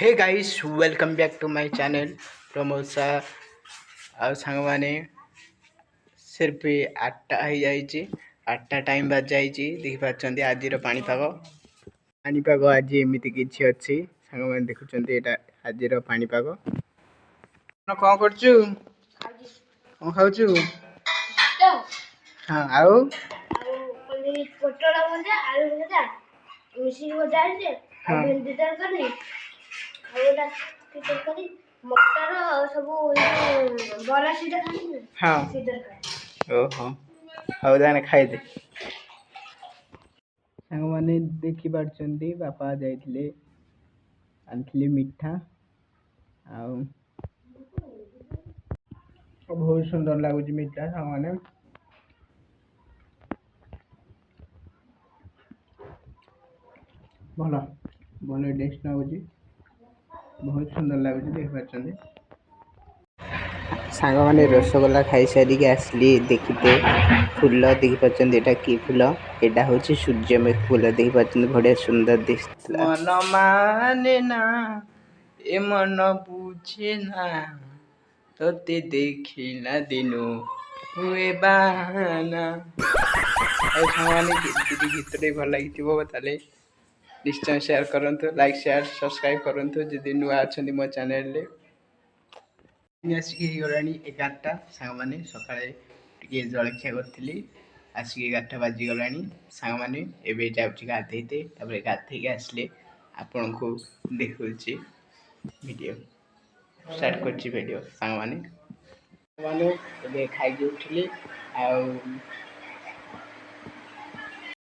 hey guys welcome back to my channel Pramod ଆଉ ସାଙ୍ଗମାନେ ସିର୍ଫ 8ଟା ହେଇଯାଇଛି 8ଟା ଟାଇମ୍ ବାଜିଯାଇଛି ଦେଖିପାରୁଛନ୍ତି ଆଜିର ପାଣିପାଗ ଆଜି ଏମିତି କିଛି ଅଛି ସାଙ୍ଗମାନେ ଦେଖୁଛନ୍ତି ଏଇଟା ଆଜିର ପାଣିପାଗ କ'ଣ କରୁଛୁ କ'ଣ ଖାଉଛୁ ହଁ ଆଉ ପୋଟଳ ଭଜା ଆଳୁ ଭଜା ମିଶିକି ଭଜା ହେଇଛି ଆଉ ଭେଣ୍ଡି ତରକାରୀ ଆଉ ଏଟା କି ତରକାରୀ ମଟର ସବୁ ବରା ସିଧା ଖାଇଛି ହଁ ସିଧା ଓହୋ ହଉ ତାହେଲେ ଖାଇଦେ ସାଙ୍ଗମାନେ ଦେଖିପାରୁଛନ୍ତି ବାପା ଯାଇଥିଲେ ଆଣିଥିଲି ମିଠା ଆଉ ବହୁତ ସୁନ୍ଦର ଲାଗୁଛି ମିଠା ସାଙ୍ଗମାନେ ଭଲ ଭଲ ଟେଷ୍ଟ ଲାଗୁଛି ବହୁତ ସୁନ୍ଦର ଲାଗୁଛି ଦେଖିପାରୁଛନ୍ତି ସାଙ୍ଗମାନେ ରସଗୋଲା ଖାଇସାରିକି ଆସିଲି ଦେଖିତେ ଫୁଲ ଦେଖିପାରୁଛନ୍ତି ଏଇଟା କି ଫୁଲ ଏଇଟା ହେଉଛି ସୂର୍ଯ୍ୟମୁଖୀ ଫୁଲ ଦେଖିପାରୁଛନ୍ତି ବଢ଼ିଆ ସୁନ୍ଦର ଦିଶୁଥିଲା ମନ ମାନେ ନା ଏ ମନ ବୁଝେ ନା ତୋତେ ଦେଖିଲା ଦିନୁ ହୁଏ ବାହାନା ଆଉ ସାଙ୍ଗମାନେ ଯଦି ଗୀତଟି ଭଲ ଲାଗିଥିବ ତାହେଲେ ନିଶ୍ଚୟ ସେୟାର କରନ୍ତୁ ଲାଇକ୍ ସେୟାର ସବସ୍କ୍ରାଇବ୍ କରନ୍ତୁ ଯଦି ନୂଆ ଅଛନ୍ତି ମୋ ଚ୍ୟାନେଲରେ ଆସିକି ହେଇଗଲାଣି 11ଟା ସାଙ୍ଗମାନେ ସକାଳେ ଟିକେ ଜଳଖିଆ କରିଥିଲି ଆସିକି 11ଟା ବାଜିଗଲାଣି ସାଙ୍ଗମାନେ ଏବେ ଯାଉଛି ଗାଧେଇତେ ତାପରେ ଗାଧେଇକି ଆସିଲେ ଆପଣଙ୍କୁ ଦେଖାଉଛି ଭିଡ଼ିଓ ଷ୍ଟାର୍ଟ କରିଛି ଭିଡ଼ିଓ ସାଙ୍ଗମାନେ ଏବେ ଖାଇକି ଉଠିଲି ଆଉ